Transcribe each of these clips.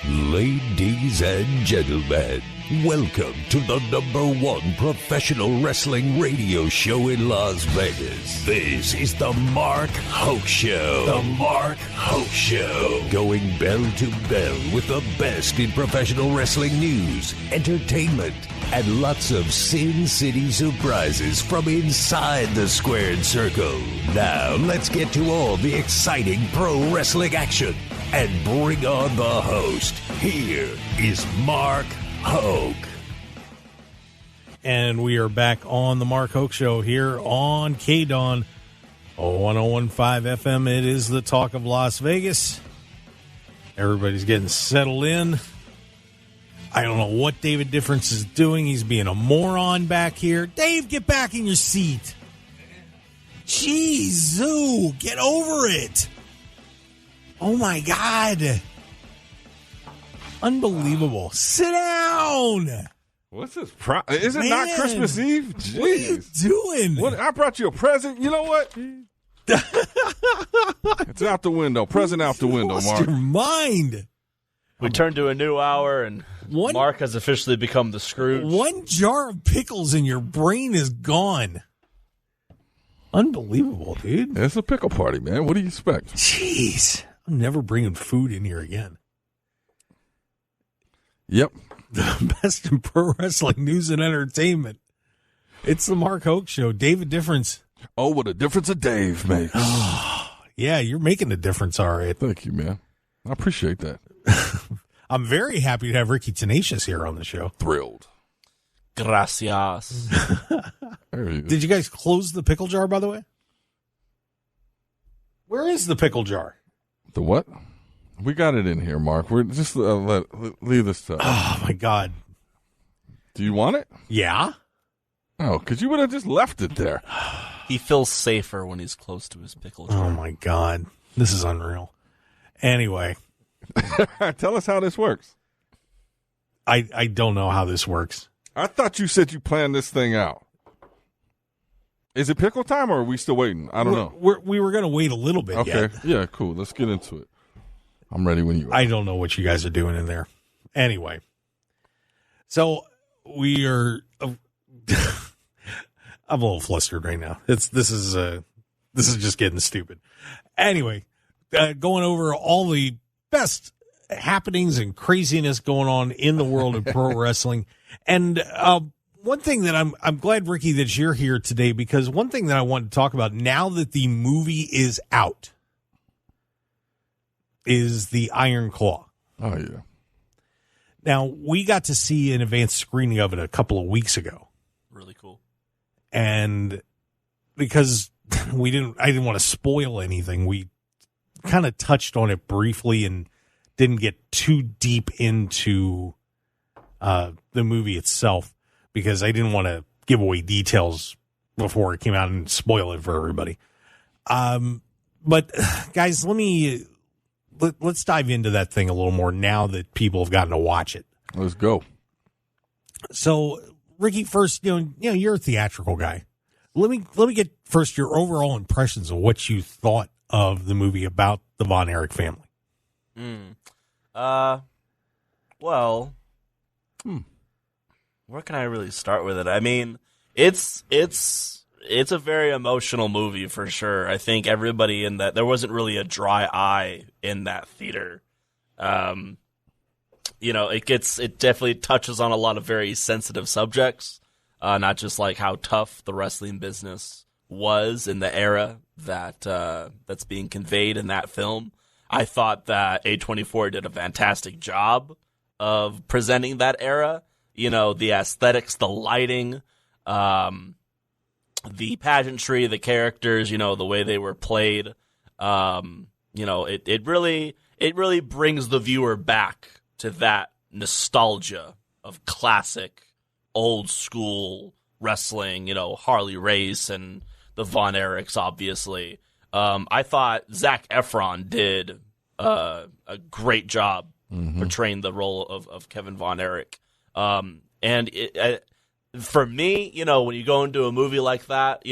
Ladies and gentlemen, welcome to the #1 professional wrestling radio show in Las Vegas. This is the Mark Hoke Show. The Mark Hoke Show. Going bell to bell with the best in professional wrestling news, entertainment, and lots of Sin City surprises from inside the squared circle. Now, let's get to all the exciting pro wrestling action and bring on the host. Here is Mark Hoke. And we are back on the Mark Hoke Show here on KDAWN 1015 FM. It is the talk of Las Vegas. Everybody's getting settled in. I don't know what David Difference is doing. He's being a moron back here. Dave, get back in your seat. Jeez, Zoo, get over it. Oh, my God. Unbelievable. Sit down. What's this? Is it not Christmas Eve? Jeez. What are you doing? What? I brought you a present. You know what? It's out the window. Present out the window, Lost Mark. your mind. We turned to a new hour, and Mark has officially become the Scrooge. One jar of pickles and your brain is gone. Unbelievable, dude. It's a pickle party, man. What do you expect? Jeez. I'm never bringing food in here again. Yep. The best in pro wrestling news and entertainment. It's the Mark Hoke Show. David Difference. Oh, what a difference a Dave makes. Yeah, you're making a difference, all right. Thank you, man. I appreciate that. I'm very happy to have Ricky Tenacious here on the show. Thrilled. Gracias. There you go. Did you guys close the pickle jar, by the way? Where is the pickle jar? The what? We got it in here, Mark. We're just leave this stuff. Oh, my God. Do you want it? Yeah? Oh, because you would have just left it there. He feels safer when he's close to his pickle jar. Oh, my God. This is unreal. Anyway. Tell us how this works. I don't know how this works. I thought you said you planned this thing out. Is it pickle time, or are we still waiting? I don't know. We were going to wait a little bit Okay. yet. Yeah, cool. Let's get into it. I'm ready when you are. I don't know what you guys are doing in there. Anyway. So we are... I'm a little flustered right now. This is just getting stupid. Anyway, going over all the best happenings and craziness going on in the world of pro wrestling. And one thing that I'm glad, Ricky, that you're here today, because one thing that I want to talk about now that the movie is out is the Iron Claw. Oh, yeah. Now, we got to see an advanced screening of it a couple of weeks ago. Really cool. And because I didn't want to spoil anything, we kind of touched on it briefly and didn't get too deep into the movie itself because I didn't want to give away details before it came out and spoil it for everybody. But guys, let's dive into that thing a little more now that people have gotten to watch it. Let's go. So, Ricky, first, you're a theatrical guy. Let me get first your overall impressions of what you thought of the movie about the Von Erich family. Where can I really start with it? I mean, it's a very emotional movie for sure. I think everybody in that, there wasn't really a dry eye in that theater. It definitely touches on a lot of very sensitive subjects, not just like how tough the wrestling business was in the era that's being conveyed in that film. I thought that A24 did a fantastic job of presenting that era. The aesthetics, the lighting, the pageantry, the characters, the way they were played. It really brings the viewer back to that nostalgia of classic, old school wrestling, Harley Race and the Von Erichs, obviously. I thought Zac Efron did a great job portraying the role of Kevin Von Erich. For me, when you go into a movie like that,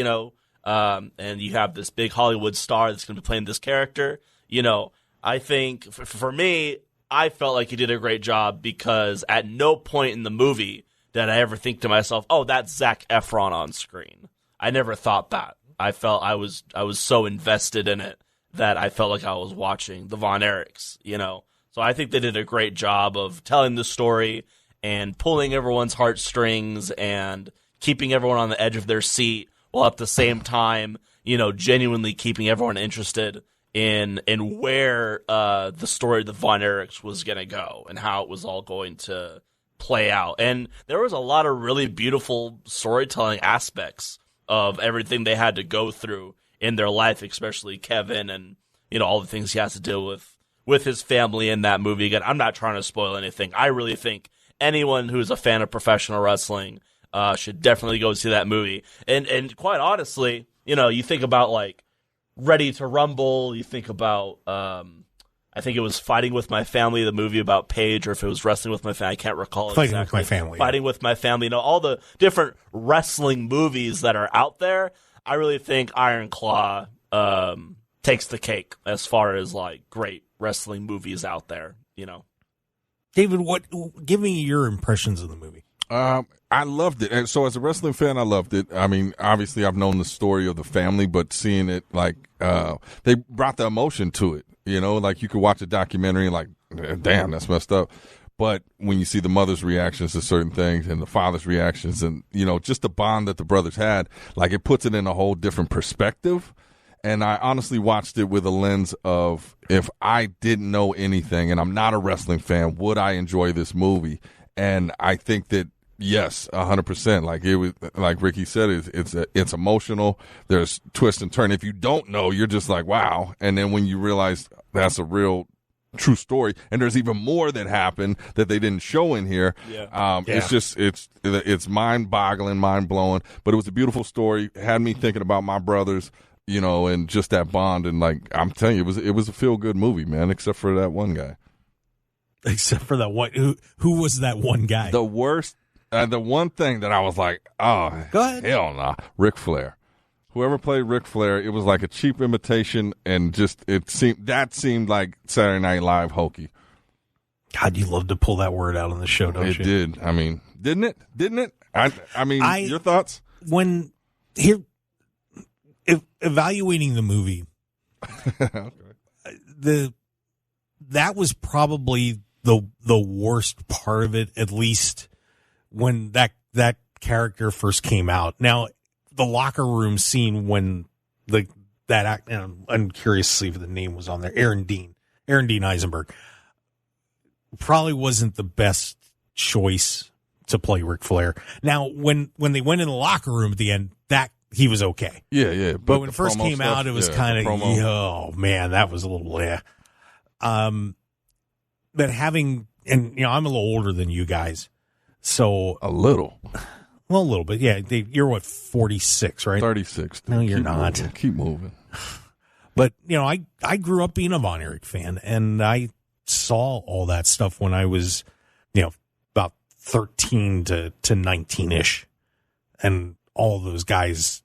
and you have this big Hollywood star that's going to be playing this character, I think for me, I felt like he did a great job because at no point in the movie did I ever think to myself, oh, that's Zac Efron on screen. I never thought that. I felt I was so invested in it that I felt like I was watching the Von Erichs, you know. So I think they did a great job of telling the story and pulling everyone's heartstrings and keeping everyone on the edge of their seat while at the same time, you know, genuinely keeping everyone interested in where the story of the Von Erichs was going to go and how it was all going to play out. And there was a lot of really beautiful storytelling aspects of everything they had to go through in their life, especially Kevin and, you know, all the things he has to deal with his family in that movie. Again, I'm not trying to spoil anything. I really think anyone who's a fan of professional wrestling should definitely go see that movie. And quite honestly, you know, you think about like Ready to Rumble, you think about I think it was Fighting with My Family, the movie about Paige, or if it was Wrestling with My Family, I can't recall Fighting exactly. with My Family. Fighting with My Family, you know, all the different wrestling movies that are out there. I really think Iron Claw takes the cake as far as like great wrestling movies out there, you know. David, give me your impressions of the movie. I loved it. And so as a wrestling fan, I loved it. I mean, obviously I've known the story of the family, but seeing it like, they brought the emotion to it, you know, like you could watch a documentary and like, damn, that's messed up. But when you see the mother's reactions to certain things and the father's reactions and, you know, just the bond that the brothers had, like it puts it in a whole different perspective. And I honestly watched it with a lens of if I didn't know anything and I'm not a wrestling fan, would I enjoy this movie? And I think that, yes, 100%. Like it was, like Ricky said, it's emotional. There's twist and turn. If you don't know, you're just like, wow. And then when you realize that's a real true story, and there's even more that happened that they didn't show in here. It's just it's mind-boggling, mind-blowing. But it was a beautiful story. It had me thinking about my brothers, you know, and just that bond. And like I'm telling you, it was a feel-good movie, man. Except for that one guy. Except for that one, who was that one guy? The worst. The one thing that I was like, oh, go ahead. Hell nah, Ric Flair. Whoever played Ric Flair, it was like a cheap imitation, and just it seemed like Saturday Night Live hokey. God, you love to pull that word out on the show, don't you? It did. I mean, didn't it? Didn't it? I mean, your thoughts? When evaluating the movie, okay. That was probably the worst part of it, at least when that character first came out. Now, the locker room scene when I'm curious to see if the name was on there. Aaron Dean Eisenberg probably wasn't the best choice to play Ric Flair. Now, when they went in the locker room at the end, that he was okay. Yeah. But when it first came out, it was kind of, oh man, that was a little, but having, and you know, I'm a little older than you guys, so a little bit, yeah. You're what, 46, right? 36. No, you're not. Keep moving. But you know, I grew up being a Von Erich fan, and I saw all that stuff when I was, you know, about 13 to 19-ish, and all of those guys,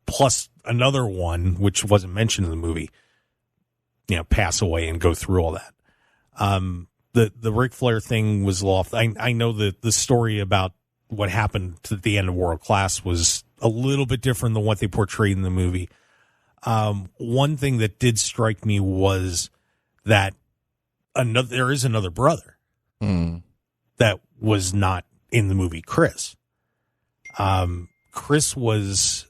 plus another one which wasn't mentioned in the movie, you know, pass away and go through all that. The Ric Flair thing was lost. I know that the story about what happened at the end of World Class was a little bit different than what they portrayed in the movie. One thing that did strike me was that there is another brother that was not in the movie, Chris. Chris was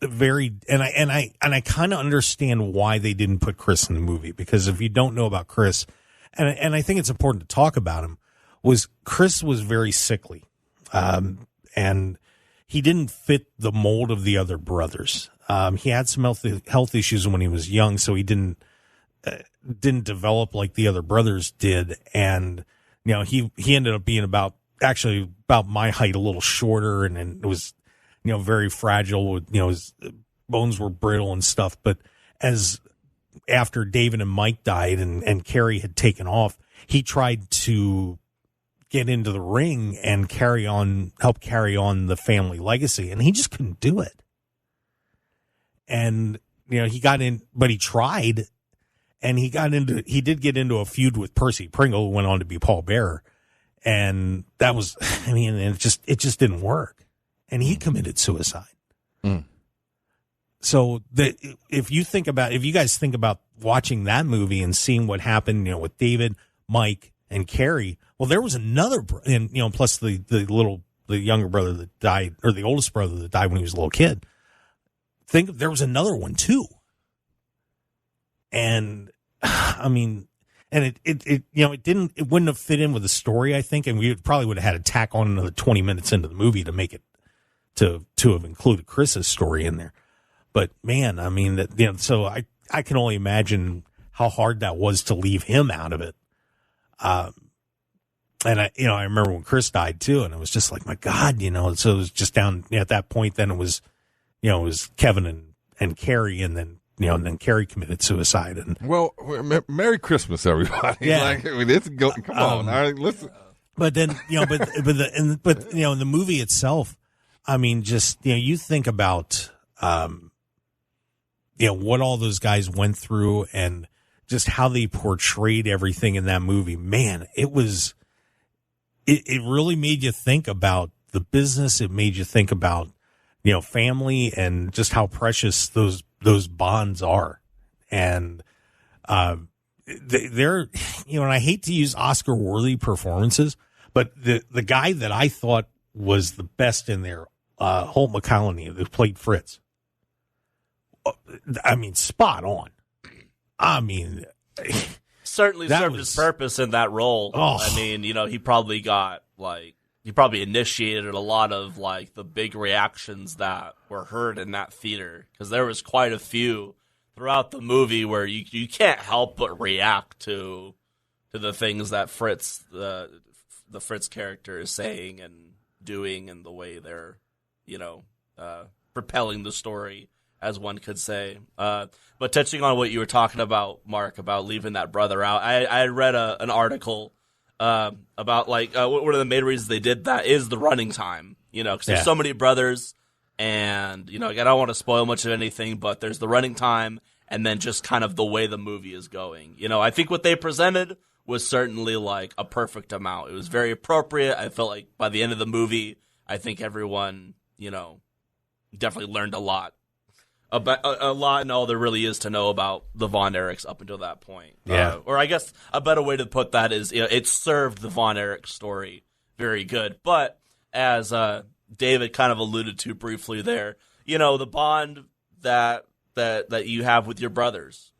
very, and I kind of understand why they didn't put Chris in the movie, because if you don't know about Chris, and I think it's important to talk about him, was Chris was very sickly, and he didn't fit the mold of the other brothers. He had some health issues when he was young, so he didn't develop like the other brothers did, and you know, he ended up being about my height, a little shorter, and it was, you know, very fragile. With, you know, his bones were brittle and stuff. But after David and Mike died and Kerry had taken off, he tried to get into the ring and help carry on the family legacy, and he just couldn't do it. And you know, he got in, but he tried, And he did get into a feud with Percy Pringle, who went on to be Paul Bearer. And that was, I mean, it just didn't work. And he committed suicide. Mm. So if you guys think about watching that movie and seeing what happened, with David, Mike, and Carrie, well, there was another, and plus the younger brother that died, or the oldest brother that died when he was a little kid. There was another one too. And I mean, and it wouldn't have fit in with the story, I think, and we probably would have had to tack on another 20 minutes into the movie to make it to have included Chris's story in there. But man, I mean, so I can only imagine how hard that was to leave him out of it. And I remember when Chris died too, and it was just like, my God, so it was just down at that point. Then it was Kevin and Carrie, and then Carrie committed suicide. And well, Merry Christmas, everybody. Yeah. Come on. All right, listen. But then, in the movie itself, I mean, just, you think about, what all those guys went through and just how they portrayed everything in that movie. Man, it really made you think about the business. It made you think about, family and just how precious those bonds are. And, they're, and I hate to use Oscar worthy performances, but the guy that I thought was the best in there, Holt McCallany, who played Fritz. I mean, spot on. I mean, certainly served his purpose in that role. Oh. I mean, he probably initiated a lot of the big reactions that were heard in that theater, because there was quite a few throughout the movie where you can't help but react to the things that Fritz, the Fritz character, is saying and doing, and the way they're propelling the story, as one could say. But touching on what you were talking about, Mark, about leaving that brother out, I read an article about one of the main reasons they did that is the running time. Because there's so many brothers, and I don't want to spoil much of anything, but there's the running time, and then just kind of the way the movie is going. I think what they presented was certainly a perfect amount. It was very appropriate. I felt like by the end of the movie, I think everyone, definitely learned a lot and all there really is to know about the Von Erichs up until that point. Yeah. Or I guess a better way to put that is, it served the Von Erich story very good. But as David kind of alluded to briefly there, the bond that you have with your brothers,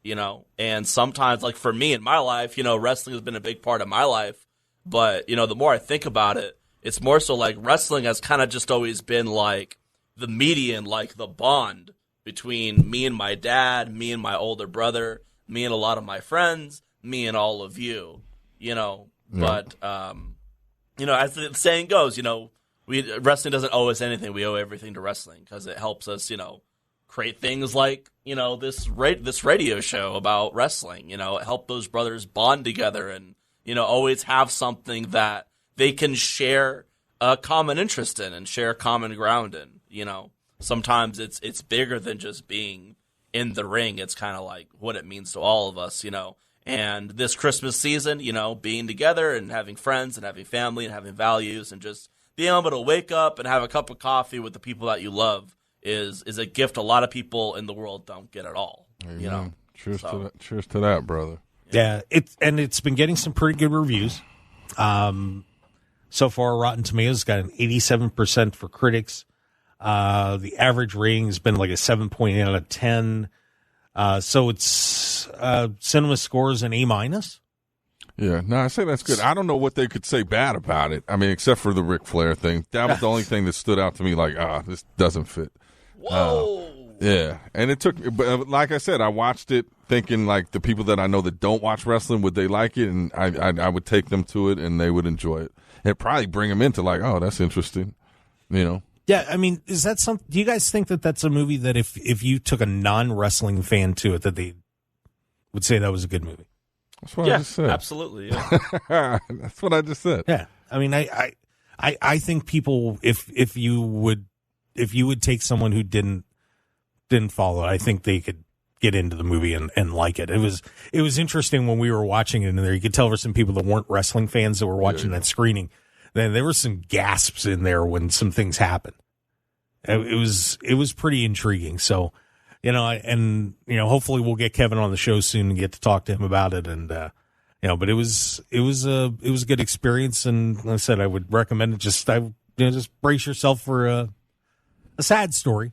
and sometimes, for me in my life, wrestling has been a big part of my life. But, the more I think about it, it's more so wrestling has kind of just always been the median, the bond between me and my dad, me and my older brother, me and a lot of my friends, me and all of you, Yeah. But, as the saying goes, wrestling doesn't owe us anything. We owe everything to wrestling, because it helps us, create things like, this radio show about wrestling. It helped those brothers bond together and, always have something that they can share a common interest in and share common ground in. Sometimes it's bigger than just being in the ring. It's kind of what it means to all of us, And this Christmas season, being together and having friends and having family and having values and just being able to wake up and have a cup of coffee with the people that you love is a gift a lot of people in the world don't get at all. Amen. Cheers to that, brother. Yeah, it's been getting some pretty good reviews. So far, Rotten Tomatoes got an 87% for critics. The average rating has been a 7.8 out of 10. So it's cinema scores an A-. Yeah, no, I say that's good. I don't know what they could say bad about it. I mean, except for the Ric Flair thing. That was the only thing that stood out to me. This doesn't fit. Whoa. Yeah, and it took, but like I said, I watched it thinking the people that I know that don't watch wrestling, would they like it? And I would take them to it, and they would enjoy it. And probably bring them into oh, that's interesting, Yeah, I mean, is that something? Do you guys think that that's a movie that if you took a non-wrestling fan to it, that they would say that was a good movie? That's what I just said. Absolutely. Yeah. That's what I just said. Yeah, I mean, I think people, if you would take someone who didn't follow it, I think they could get into the movie and like it. It was interesting when we were watching it in there. You could tell there were some people that weren't wrestling fans that were watching that screening. Then there were some gasps in there when some things happened. It was pretty intriguing. So, hopefully we'll get Kevin on the show soon and get to talk to him about it. And, but it was a good experience. And like I said, I would recommend it. Just brace yourself for a sad story.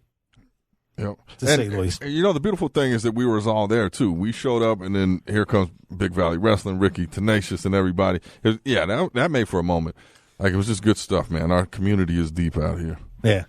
Yep. To say the least. The beautiful thing is that we were all there too. We showed up, and then here comes Big Valley Wrestling, Ricky, Tenacious, and everybody. That made for a moment. Like, it was just good stuff, man. Our community is deep out here. Yeah.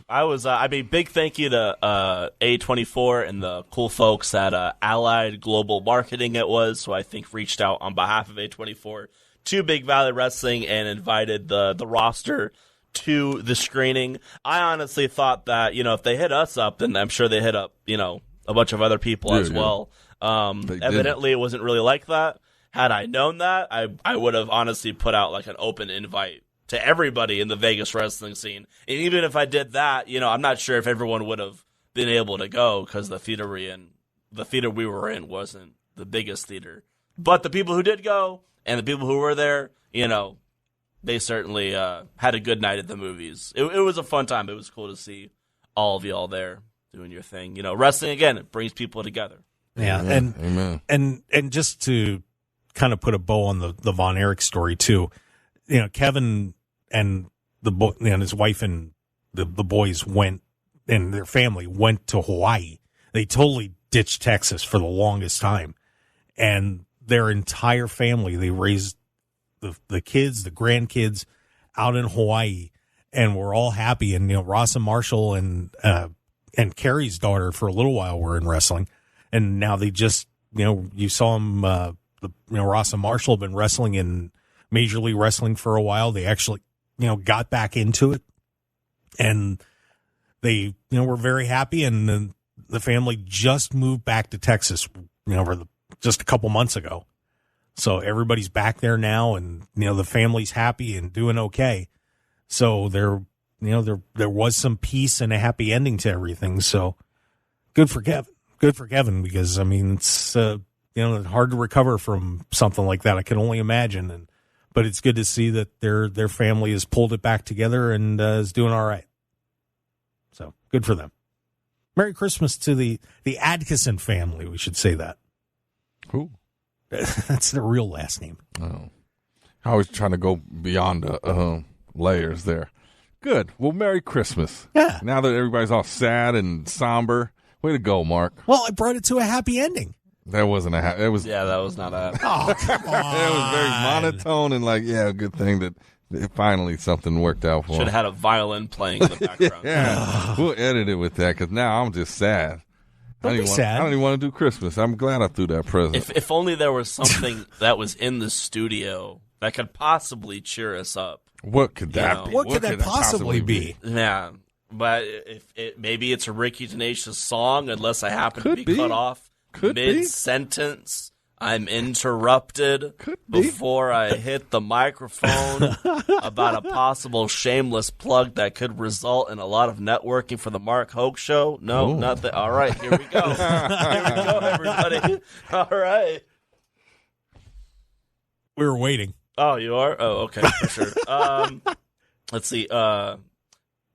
I was, big thank you to A24 and the cool folks at Allied Global Marketing it was, who I think reached out on behalf of A24 to Big Valley Wrestling and invited the roster to the screening. I honestly thought that, if they hit us up, then I'm sure they hit up, a bunch of other people as well. Evidently, it wasn't really like that. Had I known that, I would have honestly put out like an open invite to everybody in the Vegas wrestling scene. And even if I did that, I'm not sure if everyone would have been able to go because the theater we were in wasn't the biggest theater. But the people who did go and the people who were there, they certainly had a good night at the movies. It was a fun time. It was cool to see all of y'all there doing your thing. Wrestling, again, it brings people together. Yeah, Amen. And just to kind of put a bow on the Von Erich story too, Kevin and and his wife and the boys went, and their family went to Hawaii. They totally ditched Texas for the longest time, and their entire family, they raised the kids, the grandkids out in Hawaii, and we're all happy. And, Ross and Marshall and Carrie's daughter for a little while were in wrestling. And now they just, you saw them, Ross and Marshall have been wrestling in Major League Wrestling for a while. They actually, got back into it, and they, were very happy. And the family just moved back to Texas, just a couple months ago. So everybody's back there now, and, the family's happy and doing okay. So there was some peace and a happy ending to everything. So good for Kevin, because, it's, hard to recover from something like that. I can only imagine. But it's good to see that their family has pulled it back together and is doing all right. So good for them. Merry Christmas to the Adkison family. We should say that. Who? That's their real last name. Oh, I was trying to go beyond the layers there. Good. Well, Merry Christmas. Yeah. Now that everybody's all sad and somber, way to go, Mark. Well, I brought it to a happy ending. That wasn't a happy. That was not a. Oh, come on. It was very monotone and good thing that finally something worked out for him. Should have had a violin playing in the background. Yeah, we'll edit it with that because now I'm just sad. Don't be sad. I don't even want to do Christmas. I'm glad I threw that present. If only there was something that was in the studio that could possibly cheer us up. What could that be? What could that possibly be? Yeah, but maybe it's a Ricky Tenacious song, unless I happen to be cut off mid-sentence. I'm interrupted before I hit the microphone about a possible shameless plug that could result in a lot of networking for the Mark Hoke Show. No, nothing. All right, here we go. Here we go, everybody. All right. We were waiting. Oh, you are? Oh, okay, for sure. Let's see.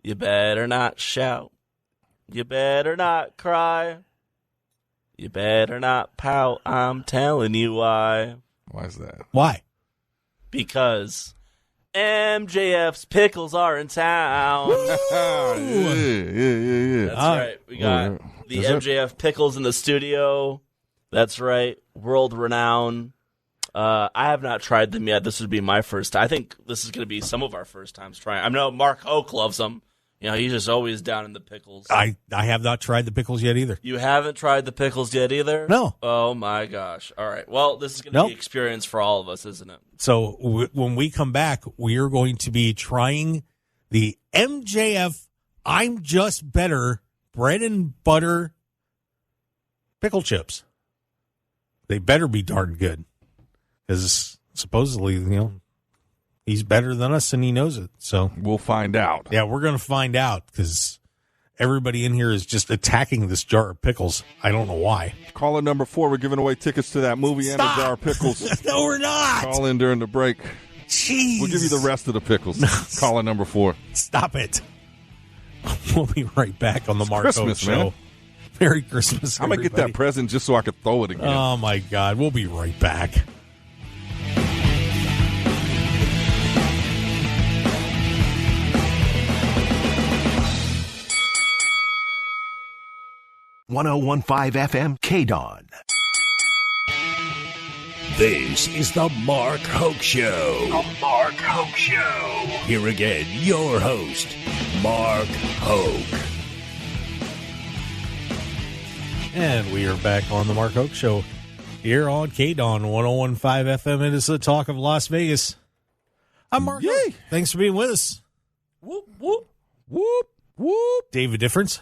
You better not shout. You better not cry. You better not pout, I'm telling you why. Why is that? Why? Because MJF's Pickles are in town. Yeah. That's right. We got the MJF Pickles in the studio. That's right. World renowned. I have not tried them yet. This would be my first time. I think this is going to be some of our first times trying. I know Mark Hoke loves them. He's just always down in the pickles. I have not tried the pickles yet either. You haven't tried the pickles yet either? No. Oh, my gosh. All right. Well, this is going to be experience for all of us, isn't it? So when we come back, we are going to be trying the MJF I'm Just Better bread and butter pickle chips. They better be darn good, because supposedly, he's better than us and he knows it. So we'll find out. Yeah, we're going to find out, because everybody in here is just attacking this jar of pickles. I don't know why. Caller number 4, we're giving away tickets to that movie and a jar of pickles. No, we're not. Call in during the break. Jeez. We'll give you the rest of the pickles. Caller number 4. Stop it. We'll be right back on the Mark Hoke Christmas, Show. man. Merry Christmas, I'm going to get everybody. that present just so I could throw it again. Oh, my God. We'll be right back. FM KDAWN. This is the Mark Hoke Show. The Mark Hoke Show. Here again, your host, Mark Hoke. And we are back on the Mark Hoke Show here on KDAWN 101.5 FM. It is the talk of Las Vegas. I'm Mark Hoke. Thanks for being with us. Whoop, whoop. Whoop, whoop. David Difference.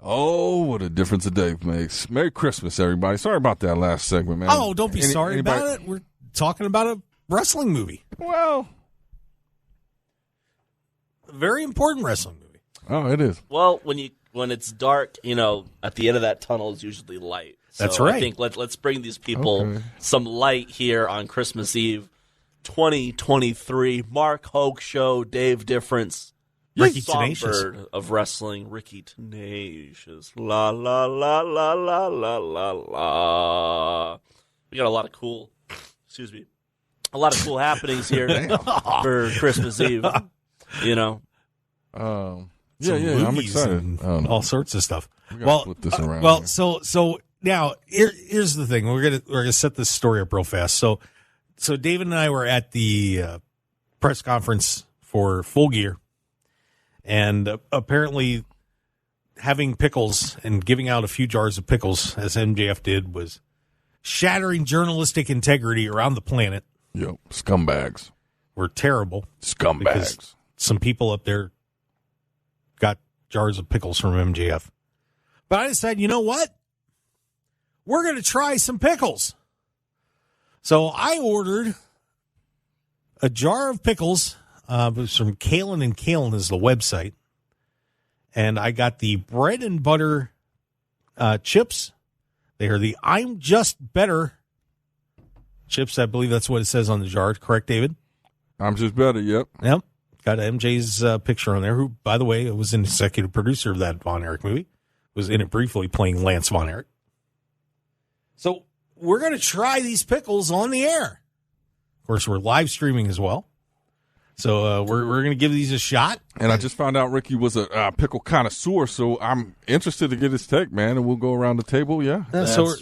Oh, what a difference a day makes. Merry Christmas, everybody. Sorry about that last segment, man. Oh, don't be sorry about it. We're talking about a wrestling movie. Well. A very important wrestling movie. Oh, it is. Well, when it's dark, at the end of that tunnel is usually light. So That's right. I think let's bring these people some light here on Christmas Eve 2023. Mark Hoke Show, Dave Difference. Ricky Tenacious. Songbird of wrestling, Ricky Tenacious. La, la, la, la, la, la, la, la. We got a lot of cool happenings here for Christmas Eve. Yeah, I'm excited. All sorts of stuff. Flip this around here. So now here's the thing. We're gonna set this story up real fast. So David and I were at the press conference for Full Gear. And apparently having pickles and giving out a few jars of pickles, as MJF did, was shattering journalistic integrity around the planet. Yep, scumbags. Were terrible. Scumbags. Because some people up there got jars of pickles from MJF. But I decided, you know what? We're going to try some pickles. So I ordered a jar of pickles. It was from Kalen, and Kalen is the website. And I got the bread and butter chips. They are the I'm Just Better chips. I believe that's what it says on the jar. Correct, David? I'm Just Better, yep. Yep. Got MJ's picture on there, who, by the way, was an executive producer of that Von Erich movie. Was in it briefly playing Lance Von Erich. So we're going to try these pickles on the air. Of course, we're live streaming as well. So we're going to give these a shot. And I just found out Ricky was a pickle connoisseur, so I'm interested to get his take, man, and we'll go around the table, yeah. So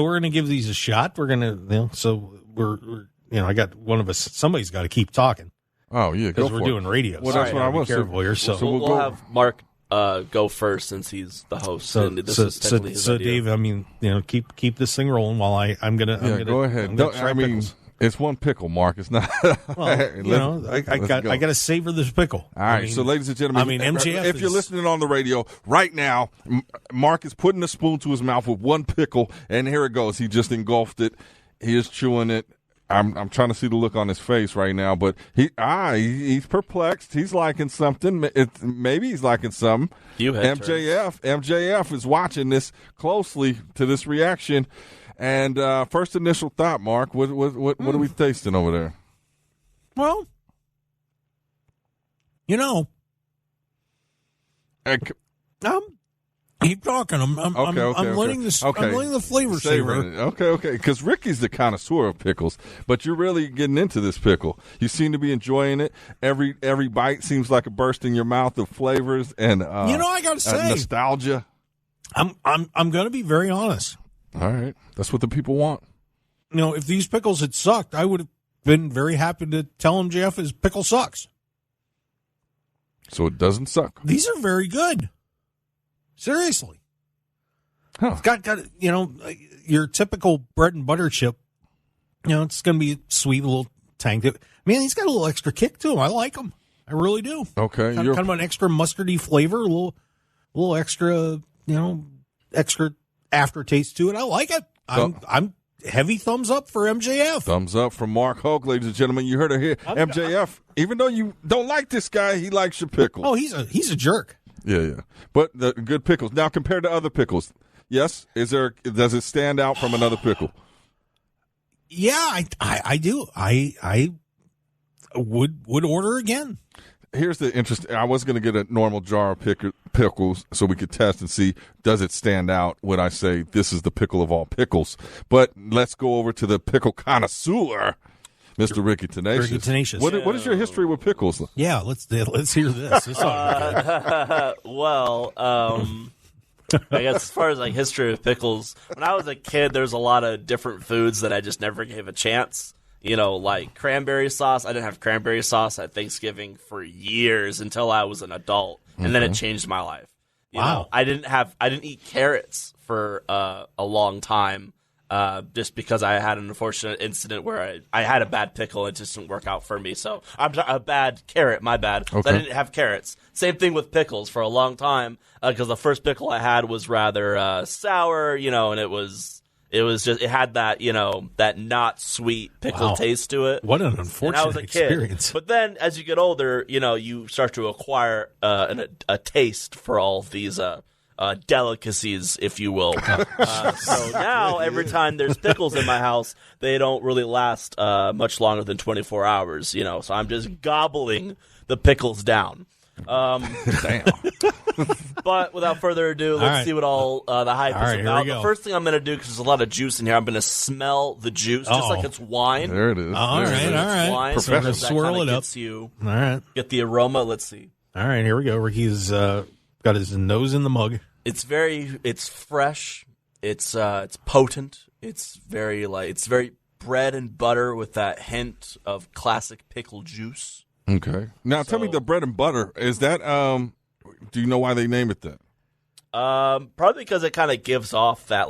we're going to give these a shot. We're going to, I got one of us, somebody's got to keep talking. Oh, yeah, go for it. Because we're doing radio. Well, that's what I was. Careful here. So we'll have Mark go first since he's the host. So his idea. Dave, I mean, keep this thing rolling while I'm gonna go ahead. Try pickles. It's one pickle, Mark. It's not. Well, I got to savor this pickle. All right, so ladies and gentlemen, MJF if you're listening on the radio right now, Mark is putting a spoon to his mouth with one pickle, and here it goes. He just engulfed it. He is chewing it. I'm trying to see the look on his face right now, but he's perplexed. He's liking something. Maybe he's liking something. MJF is watching this closely to this reaction. And first initial thought, Mark, what are we tasting over there? Well, keep talking. I'm letting the flavor savor. Okay. Because Ricky's the connoisseur of pickles, but you're really getting into this pickle. You seem to be enjoying it. Every bite seems like a burst in your mouth of flavors and I got to say, nostalgia. I'm going to be very honest. All right. That's what the people want. If these pickles had sucked, I would have been very happy to tell him his pickle sucks. So it doesn't suck. These are very good. Seriously. Huh. It's got your typical bread and butter chip. It's going to be sweet, a little tang. Man, he's got a little extra kick to him. I like him. I really do. Okay. Kind of an extra mustardy flavor, a little extra, extra aftertaste to it. I like it. I'm heavy thumbs up for MJF. Thumbs up from Mark Hoke, ladies and gentlemen. You heard it here. MJF, even though you don't like this guy, he likes your pickle. Oh, he's a jerk. Yeah. But the good pickles. Now, compared to other pickles, yes, does it stand out from another pickle? Yeah, I do. I would order again. Here's the interesting. I was going to get a normal jar of pickles so we could test and see, does it stand out when I say this is the pickle of all pickles. But let's go over to the pickle connoisseur, Mr. Ricky Tenacious. Ricky Tenacious. What is your history with pickles? Yeah, let's hear this. This Well, I guess as far as like history of pickles, when I was a kid, there's a lot of different foods that I just never gave a chance. You know, like cranberry sauce. I didn't have cranberry sauce at Thanksgiving for years until I was an adult, and then it changed my life. You know, I didn't eat carrots for a long time, just because I had an unfortunate incident where I had a bad pickle and it just didn't work out for me. So I'm a bad carrot, my bad. Okay. So I didn't have carrots. Same thing with pickles for a long time, because the first pickle I had was rather sour, you know, and it had that, you know, that not sweet pickle taste to it. What an unfortunate experience. But then as you get older, you know, you start to acquire a taste for all of these delicacies, if you will. So now every time there's pickles in my house, they don't really last much longer than 24 hours, you know. So I'm just gobbling the pickles down. Damn. But without further ado, let's see what all the hype is about. The first thing I'm going to do, because there's a lot of juice in here, I'm going to smell the juice, just like it's wine. There it is. All right. Wine, So we're swirl it up. You All right. get the aroma. Let's see. All right, here we go. Ricky's got his nose in the mug. It's fresh. It's potent. It's very bread and butter with that hint of classic pickle juice. Okay. Now tell me, the bread and butter, is that do you know why they name it that? Probably because it kind of gives off that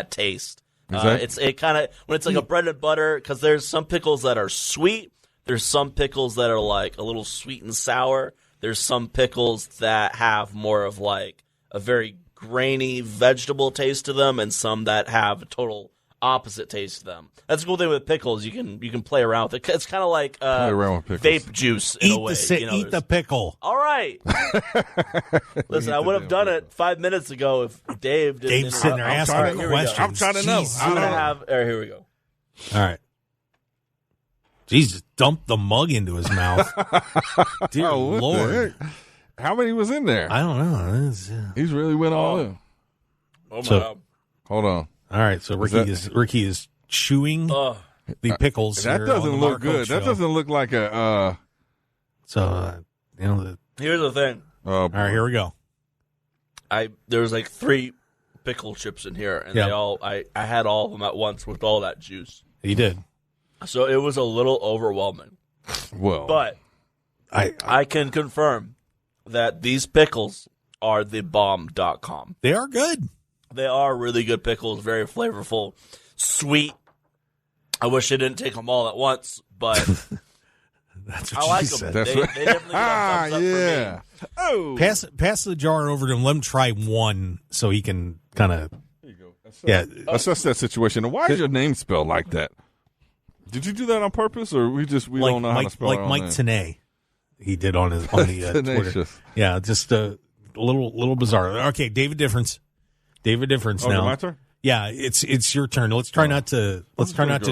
taste. It kind of, when it's like a bread and butter, because there's some pickles that are sweet. There's some pickles that are like a little sweet and sour. There's some pickles that have more of like a very grainy vegetable taste to them, and some that have a total opposite taste to them. That's the cool thing with pickles. You can play around with it. It's kind of like vape juice in a way. Eat the pickle. All right. Listen, I would have done it 5 minutes ago if Dave didn't. Dave's sitting there asking questions. I'm trying to know. I'm gonna have. All right, here we go. All right. Jesus, dumped the mug into his mouth. Dear Lord. How many was in there? I don't know. He's really went all in. Oh my God. Hold on. All right, so Ricky is chewing the pickles. That here doesn't on the look good. Show. That doesn't look like a. Here's the thing. All right, here we go. There was like 3 pickle chips in here, and I had all of them at once with all that juice. He did. So it was a little overwhelming. Well, but I can confirm that these pickles are the bomb.com. They are good. They are really good pickles, very flavorful, sweet. I wish I didn't take them all at once, but that's what I like she them. said. They definitely get a thumbs up for me. Oh, pass the jar over to him. Let him try one so he can kind of. There you go. Assess that situation. And why is your name spelled like that? Did you do that on purpose, or we don't know how to spell it? Like Mike Tenay, he did on the Twitter. Yeah, just a little bizarre. Okay, David Difference now. My turn? Yeah, it's your turn. Let's try not to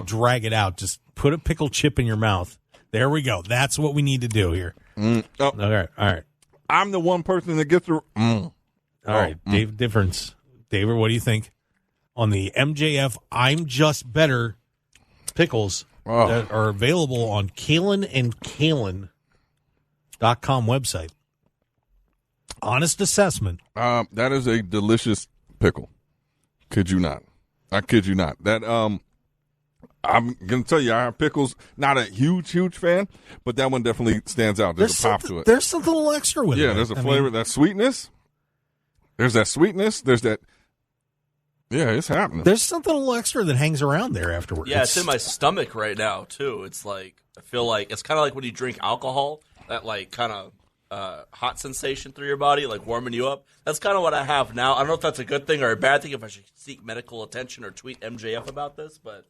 drag it out. Just put a pickle chip in your mouth. There we go. That's what we need to do here. All right. I'm the one person that gets through. All right, David Difference. David, what do you think on the MJF I'm Just Better pickles that are available on KDAWN.com website? Honest assessment. That is a delicious pickle. Kid you not. I kid you not. That I'm gonna tell you, I have pickles. Not a huge fan, but that one definitely stands out. There's a pop to it. There's something a little extra with it. Yeah, there's a flavor. That sweetness. There's that sweetness. There's that. Yeah, it's happening. There's something a little extra that hangs around there afterwards. Yeah, it's in my stomach right now too. It's like I feel like it's kind of like when you drink alcohol. That like kind of hot sensation through your body, like warming you up. That's kind of what I have now. I don't know if that's a good thing or a bad thing, if I should seek medical attention or tweet MJF about this, but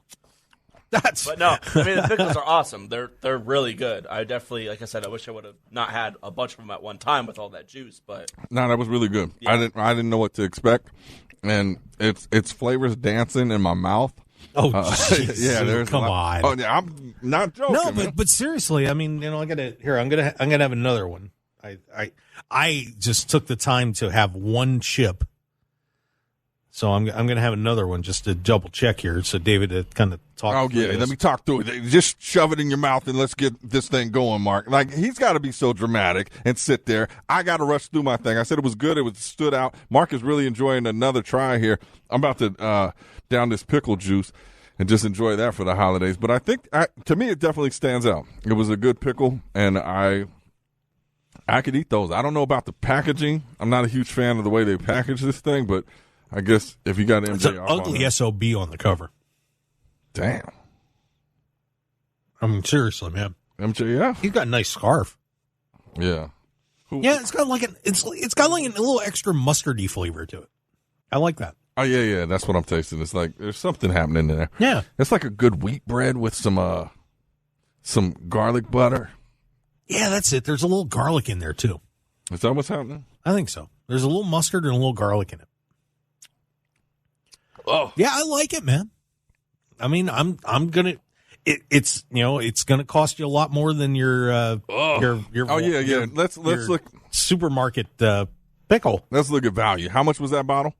But no, I mean the pickles are awesome. They're really good. I definitely, like I said, I wish I would have not had a bunch of them at one time with all that juice. But no, that was really good. Yeah. I didn't know what to expect, and its flavors dancing in my mouth. Oh, geez. Yeah, Come on. Oh, yeah, I'm not joking. No, man. but seriously, I mean, I'm gonna have another one. I just took the time to have one chip, so I'm gonna have another one just to double check here. So David to kind of talk. Oh through yeah, this. let me talk through it. Just shove it in your mouth and let's get this thing going, Mark. Like he's got to be so dramatic and sit there. I got to rush through my thing. I said it was good. It stood out. Mark is really enjoying another try here. I'm about to down this pickle juice and just enjoy that for the holidays. But I think to me it definitely stands out. It was a good pickle, and I could eat those. I don't know about the packaging. I'm not a huge fan of the way they package this thing, but I guess if you got an It's an MJF ugly SOB on the cover. damn. I mean, seriously, man. MJF? He's got a nice scarf. Yeah. Yeah, it's got like it's got like a little extra mustardy flavor to it. I like that. Oh, yeah, that's what I'm tasting. It's like there's something happening there. Yeah. It's like a good wheat bread with some garlic butter. Yeah, that's it. There's a little garlic in there too. Is that what's happening? I think so. There's a little mustard and a little garlic in it. Oh. Yeah, I like it, man. I mean, I'm gonna. It's gonna cost you a lot more than your Oh yeah. your- Let's your look. supermarket pickle. Let's look at value. How much was that bottle?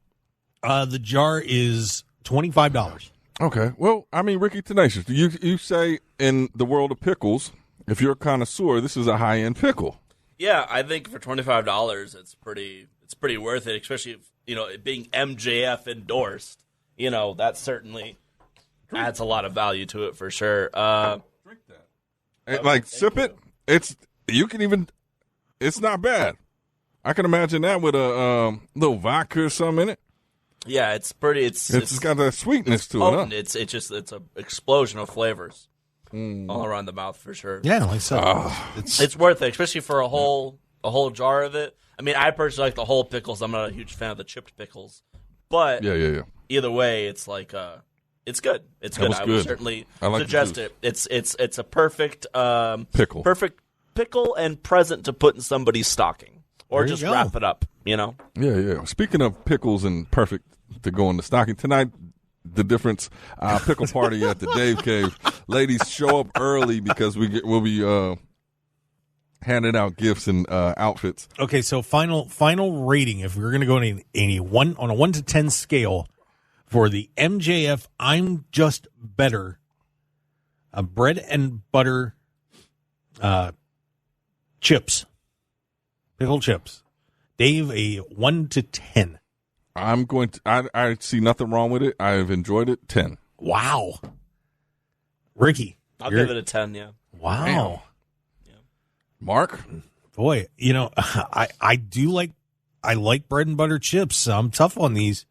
The jar is $25. Okay. Well, I mean, Ricky Tenacious, you say in the world of pickles, if you're a connoisseur, this is a high end pickle. yeah, I think for $25, it's pretty worth it, especially if, it being MJF endorsed. That certainly adds a lot of value to it for sure. Drink that. Like sip it. It's not bad. I can imagine that with a little vodka or something in it. Yeah, it's pretty. It's got that sweetness to potent. it. Huh? It's an explosion of flavors all around the mouth for sure. Yeah, like so. It's worth it, especially for a whole jar of it. I mean, I personally like the whole pickles. I'm not a huge fan of the chipped pickles, but Yeah. either way, it's like it's good. It's good. was I good. would certainly I like the suggest juice. it. It's a perfect Pickle. perfect pickle and present to put in somebody's stocking or There you just go. wrap it up. Yeah. Speaking of pickles and perfect to go in the stocking tonight, the difference pickle party at the Dave Cave. Ladies, show up early because we'll be handing out gifts and outfits. Okay, so final rating. If we were going to go on a 1 to 10 scale for the MJF, I'm just better. Bread and butter, chips, pickle chips. Dave, a 1 to 10. I'm going to. I see nothing wrong with it. I've enjoyed it. 10. Wow. Ricky, I'll give it a 10. Yeah. wow. Damn. Mark. Boy, I do like bread and butter chips. I'm tough on these.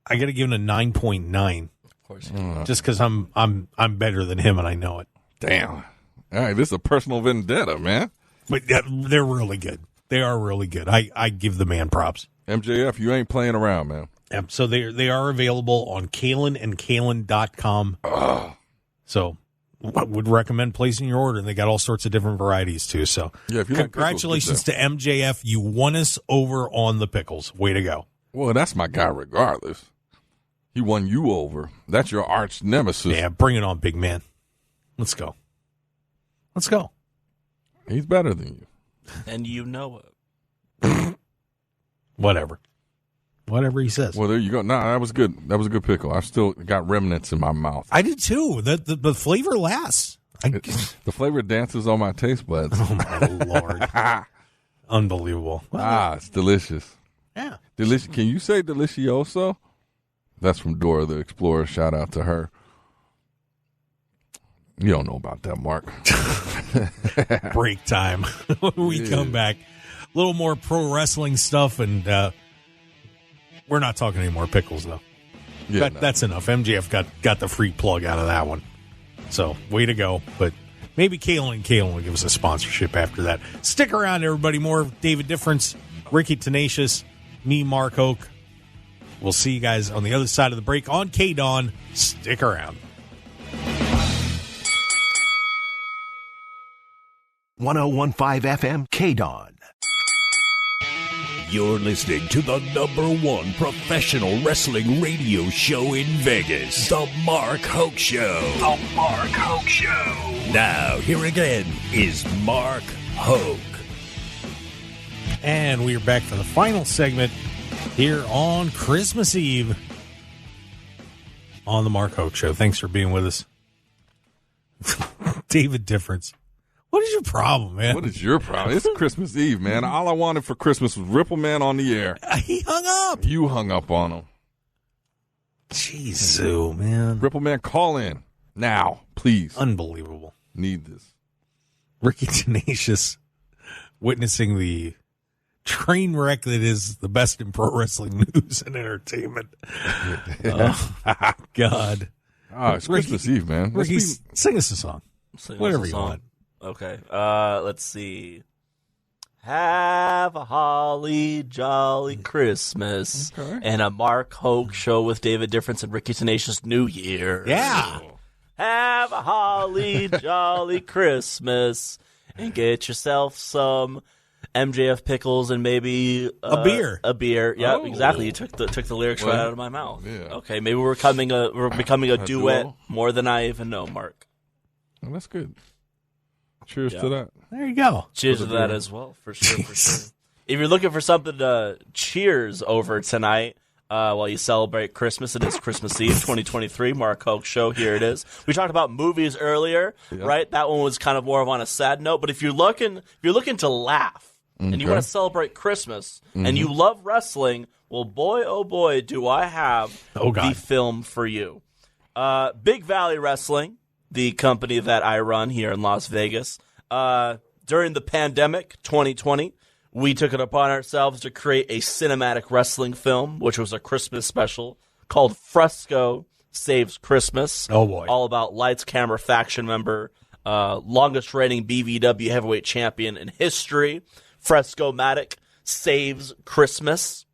I got to give it a 9.9 Of course. just because I'm better than him and I know it. Damn. All right, this is a personal vendetta, man. But they're really good. They are really good. I give the man props. MJF, you ain't playing around, man. So they are available on Kalen and Kalen.com. So I would recommend placing your order. And they got all sorts of different varieties too. So Yeah, if you like pickles, congratulations get to MJF. You won us over on the pickles. Way to go. Well, that's my guy regardless. He won you over. That's your arch nemesis. Yeah, bring it on, big man. Let's go. Let's go. He's better than you. And you know it. Whatever he says. Well, there you go. No, that was good. That was a good pickle. I still got remnants in my mouth. I did too. The flavor lasts. The flavor dances on my taste buds. Oh my Lord. Unbelievable. Well, It's delicious. yeah. Delicious. Can you say delicioso? That's from Dora the Explorer. Shout out to her. You don't know about that, Mark. Break time. When we come back, a little more pro wrestling stuff, and we're not talking any more pickles, though. Yeah, That's enough. MJF got the free plug out of that one. So, way to go. But maybe Kalen will give us a sponsorship after that. Stick around, everybody. More David Difference, Ricky Tenacious, me, Mark Hoke. We'll see you guys on the other side of the break on KDAWN. Stick around. 101.5 FM KDAWN. You're listening to the #1 professional wrestling radio show in Vegas, The Mark Hoke Show. The Mark Hoke Show. Now, here again is Mark Hoke. And we are back for the final segment here on Christmas Eve on The Mark Hoke Show. Thanks for being with us. David Difference. What is your problem, man? What is your problem? It's Christmas Eve, man. All I wanted for Christmas was Ripple Man on the air. He hung up. You hung up on him. Jeez, man. Ripple Man, call in now, please. Unbelievable. Need this. Ricky Tenacious witnessing the train wreck that is the best in pro wrestling news and entertainment. Oh, God. Oh, it's Ricky, Christmas Eve, man. Ricky, sing us a song. Whatever you want. Okay. Let's see. Have a holly jolly Christmas and a Mark Hoke show with David Difference and Ricky Tenacious New Year. Yeah. Have a holly jolly Christmas and get yourself some MJF pickles and maybe a beer. A beer. Yeah, exactly. You took the lyrics right out of my mouth. Yeah. Okay, maybe we're becoming a duet duo? more than I even know, Mark. Well, that's good. Cheers to that. There you go. Cheers to that as well, for sure, for sure. If you're looking for something to cheers over tonight while you celebrate Christmas, it is Christmas Eve 2023, Mark Hoke Show. Here it is. We talked about movies earlier, right? That one was kind of more of on a sad note. But if you're looking to laugh and you want to celebrate Christmas and you love wrestling, well, boy, oh boy, do I have the film for you. Big Valley Wrestling, the company that I run here in Las Vegas. During the pandemic, 2020, we took it upon ourselves to create a cinematic wrestling film, which was a Christmas special called Fresco Saves Christmas. Oh, boy. All about Lights, Camera, Faction member, longest reigning BVW heavyweight champion in history, Fresco-matic Saves Christmas.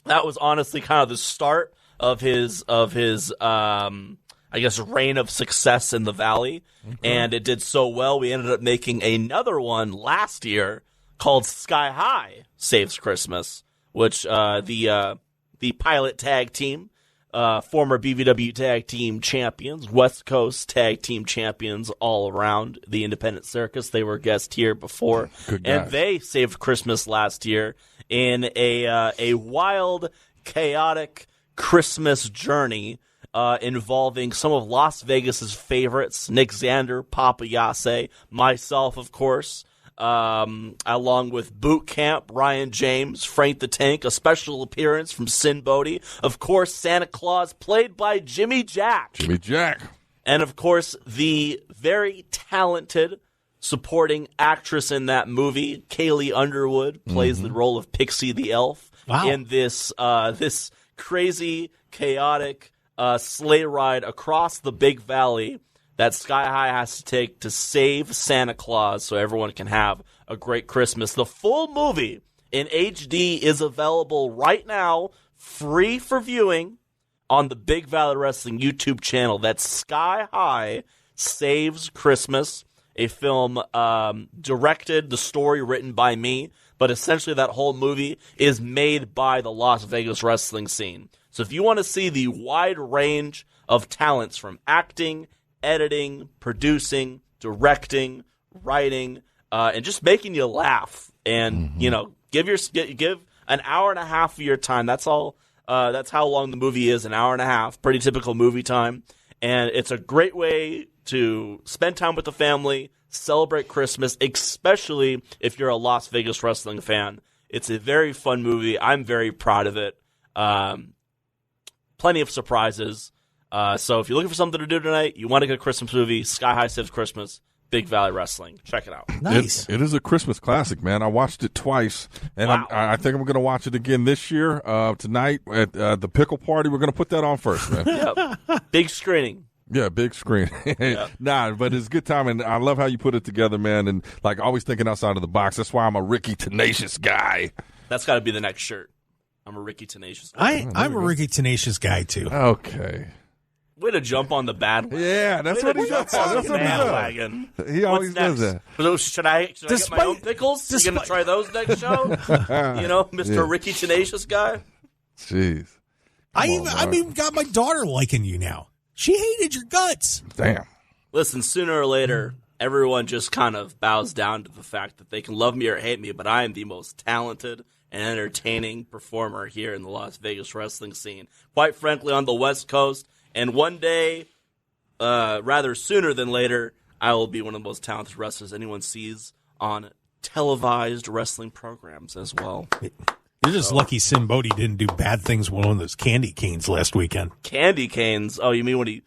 That was honestly kind of the start of his I guess, reign of success in the Valley, and it did so well, we ended up making another one last year called Sky High Saves Christmas, which the pilot tag team, former BVW tag team champions, West Coast tag team champions all around the independent circus. They were guests here before, and they saved Christmas last year in a wild, chaotic Christmas journey involving some of Las Vegas's favorites, Nick Xander, Papa Yase, myself, of course, along with Boot Camp, Ryan James, Frank the Tank, a special appearance from Sin Bodhi, of course, Santa Claus, played by Jimmy Jack. Jimmy Jack. And, of course, the very talented supporting actress in that movie, Kaylee Underwood, plays the role of Pixie the Elf in this crazy, chaotic sleigh ride across the Big Valley that Sky High has to take to save Santa Claus so everyone can have a great Christmas. The full movie in HD is available right now, free for viewing, on the Big Valley Wrestling YouTube channel. That's Sky High Saves Christmas, a film directed, the story written by me, but essentially that whole movie is made by the Las Vegas wrestling scene. So if you want to see the wide range of talents from acting, editing, producing, directing, writing, and just making you laugh, and give an hour and a half of your time. That's all. That's how long the movie is, an hour and a half. Pretty typical movie time, and it's a great way to spend time with the family, celebrate Christmas, especially if you're a Las Vegas wrestling fan. It's a very fun movie. I'm very proud of it. Plenty of surprises. So if you're looking for something to do tonight, you want a good Christmas movie, Sky High Saves Christmas, Big Valley Wrestling. Check it out. Nice. It is a Christmas classic, man. I watched it twice, and I think I'm going to watch it again this year, tonight at the Pickle Party. We're going to put that on first, man. Yep. Big screening. Yeah, big screen. Nah, but it's a good time, and I love how you put it together, man, and like always thinking outside of the box. That's why I'm a Ricky Tenacious guy. That's got to be the next shirt. I'm a Ricky Tenacious guy. I'm a Ricky Tenacious guy, too. Okay. Way to jump on the bad one. Yeah, that's what he does. That's what he does. He always does that. So should I get my own pickles? You going to try those next show? Mr. Ricky Tenacious guy? Jeez. I even got my daughter liking you now. She hated your guts. Damn. Listen, sooner or later, everyone just kind of bows down to the fact that they can love me or hate me, but I am the most talented and entertaining performer here in the Las Vegas wrestling scene. Quite frankly, on the West Coast. And one day, rather sooner than later, I will be one of the most talented wrestlers anyone sees on televised wrestling programs as well. You're just lucky Sim Bodie didn't do bad things with one of those candy canes last weekend. Candy canes? Oh, you mean when he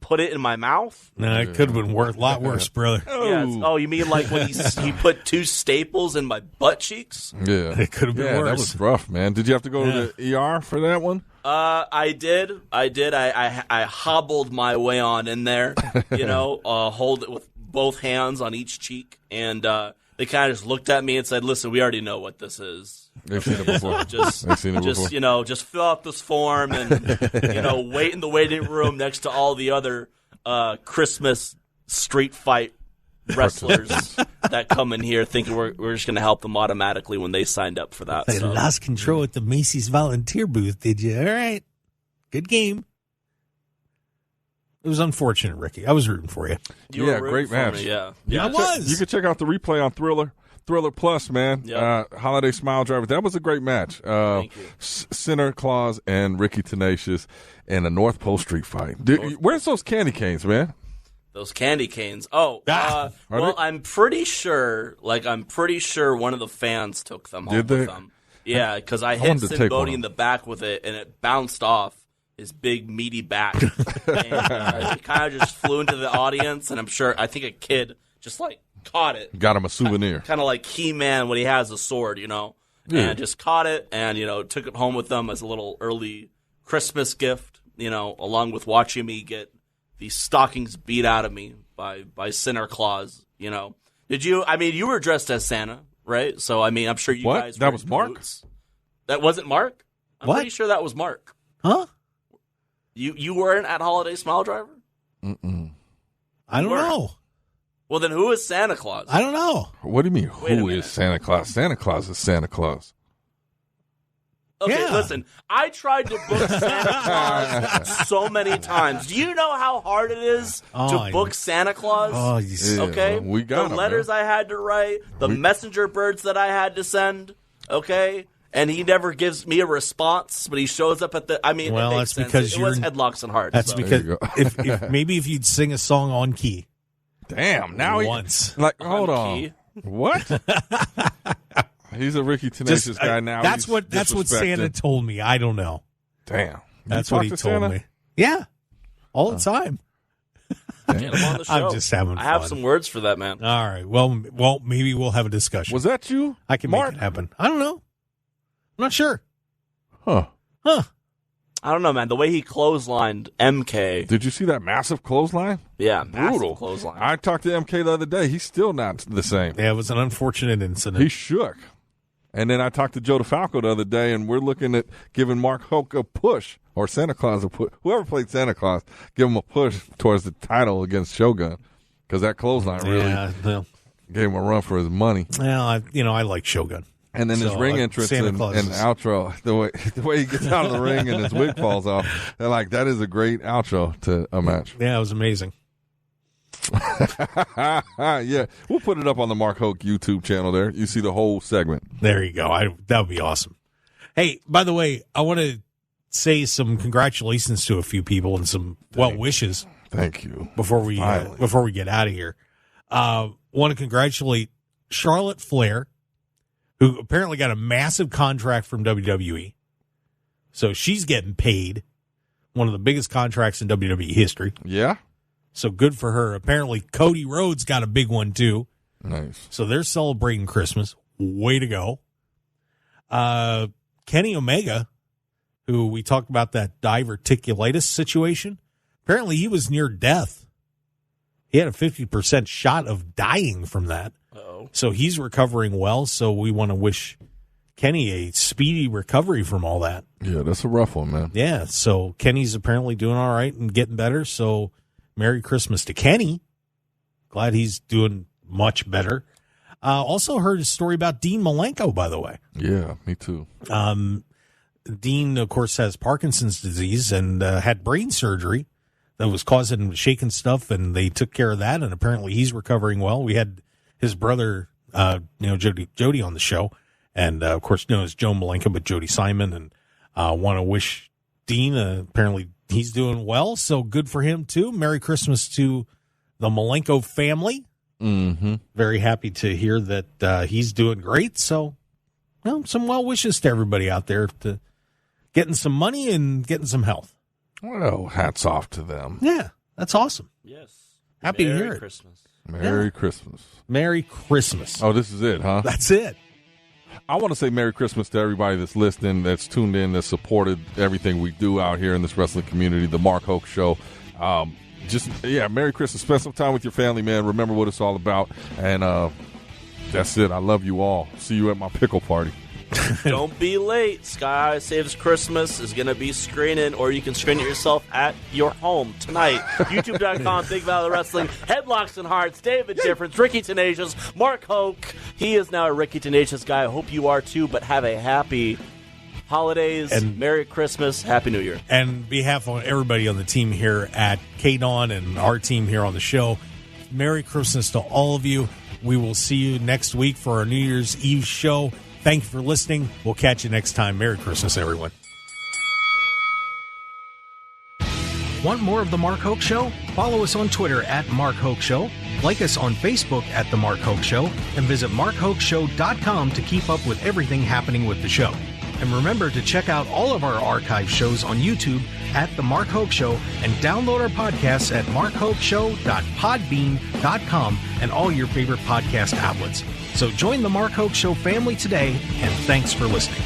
put it in my mouth? No, it could have been a lot worse, brother. Yes. Oh, you mean like when he put 2 staples in my butt cheeks? Yeah. It could have been worse. That was rough, man. Did you have to go to the ER for that one? I did. I hobbled my way on in there, hold it with both hands on each cheek. And they kind of just looked at me and said, listen, we already know what this is. They've seen it before. Just fill out this form and, wait in the waiting room next to all the other Christmas street fight wrestlers that come in here thinking we're just going to help them automatically when they signed up for that. They lost control at the Macy's volunteer booth, did you? All right. Good game. It was unfortunate, Ricky. I was rooting for you. Great match. Me, yeah, I was. You can check out the replay on Thriller Plus, man. Yep. Holiday Smile Driver. That was a great match. Thank you. Santa Claus and Ricky Tenacious in a North Pole Street fight. Where's those candy canes, man? Those candy canes. Oh, I'm pretty sure one of the fans took them home with them. Yeah, because I hit Sim Bodie in the back with it, and it bounced off his big, meaty back. And it kind of just flew into the audience, and I think a kid just, caught it. Got him a souvenir. Kind of like He-Man when he has a sword, and just caught it and, took it home with them as a little early Christmas gift, along with watching me get the stockings beat out of me by Santa Claus, Did you? I mean, you were dressed as Santa, right? So, I mean, I'm sure you guys were. That was Mark? Boots. That wasn't Mark? I'm pretty sure that was Mark. Huh? You weren't at Holiday Smile Driver? Mm-mm. I don't know. Well, then who is Santa Claus? I don't know. What do you mean, who is Santa Claus? Santa Claus is Santa Claus. Okay, listen, I tried to book Santa Claus so many times. Do you know how hard it is to book Santa Claus? Okay? Well, we got the letters I had to write, the messenger birds that I had to send, okay? And he never gives me a response, but he shows up at the. I mean, well, that's because it was headlocks and hearts. That's because if you'd sing a song on key. Damn! Now once, hold on. What? He's a Ricky Tenacious guy now. That's what Santa told me. I don't know. Damn. That's what he told me. Yeah, all the time. Get him on the show. I'm just having fun. I have some words for that, man. All right. Well, maybe we'll have a discussion. Was that you? I can make it happen. I don't know. I'm not sure. Huh. I don't know, man. The way he clotheslined MK. Did you see that massive clothesline? Yeah, brutal massive clothesline. I talked to MK the other day. He's still not the same. Yeah, it was an unfortunate incident. He shook. And then I talked to Joe DeFalco the other day, and we're looking at giving Mark Hoke a push, or Santa Claus a push. Whoever played Santa Claus, give him a push towards the title against Shogun, because that clothesline really gave him a run for his money. Well, I like Shogun. And then his ring entrance and outro, the way he gets out of the ring and his wig falls off, they're like, that is a great outro to a match. Yeah, it was amazing. Yeah, we'll put it up on the Mark Hoke YouTube channel there. You see the whole segment. There you go. That would be awesome. Hey, by the way, I want to say some congratulations to a few people and some well wishes. Thank you. Before we get out of here, want to congratulate Charlotte Flair, who apparently got a massive contract from WWE. So she's getting paid. One of the biggest contracts in WWE history. Yeah. So good for her. Apparently Cody Rhodes got a big one too. Nice. So they're celebrating Christmas. Way to go. Kenny Omega, who we talked about that diverticulitis situation. Apparently he was near death. He had a 50% shot of dying from that. Uh-oh. So he's recovering well. So we want to wish Kenny a speedy recovery from all that. Yeah, that's a rough one, man. Yeah, so Kenny's apparently doing all right and getting better. So Merry Christmas to Kenny. Glad he's doing much better. Also heard a story about Dean Malenko, by the way. Yeah, me too. Dean, of course, has Parkinson's disease and had brain surgery that was causing him shaking stuff, and they took care of that, and apparently he's recovering well. We had his brother, Jody on the show, and, of course, known as Joe Malenko, but Jody Simon, and want to wish Dean, apparently he's doing well, so good for him, too. Merry Christmas to the Malenko family. Mm-hmm. Very happy to hear that he's doing great, so some well wishes to everybody out there to getting some money and getting some health. Well, hats off to them. Yeah, that's awesome. Yes. Happy to hear Merry it. Christmas. Merry Christmas. Merry Christmas. Oh, this is it, huh? That's it. I want to say Merry Christmas to everybody that's listening, that's tuned in, that's supported everything we do out here in this wrestling community, the Mark Hoke Show. Merry Christmas. Spend some time with your family, man. Remember what it's all about. And that's it. I love you all. See you at my pickle party. Don't be late. Sky Saves Christmas is going to be screening, or you can screen it yourself at your home tonight. YouTube.com, Big Valley Wrestling, Headlocks and Hearts, David Difference, Ricky Tenacious, Mark Hoke. He is now a Ricky Tenacious guy. I hope you are too, but have a happy holidays, and Merry Christmas, Happy New Year. And behalf of everybody on the team here at KDAWN and our team here on the show, Merry Christmas to all of you. We will see you next week for our New Year's Eve show. Thank you for listening. We'll catch you next time. Merry Christmas, everyone. Want more of The Mark Hoke Show? Follow us on Twitter at Mark Hoke Show, like us on Facebook at The Mark Hoke Show, and visit markhokeshow.com to keep up with everything happening with the show. And remember to check out all of our archive shows on YouTube at The Mark Hoke Show, and download our podcasts at markhokeshow.podbean.com and all your favorite podcast outlets. So join The Mark Hoke Show family today, and thanks for listening.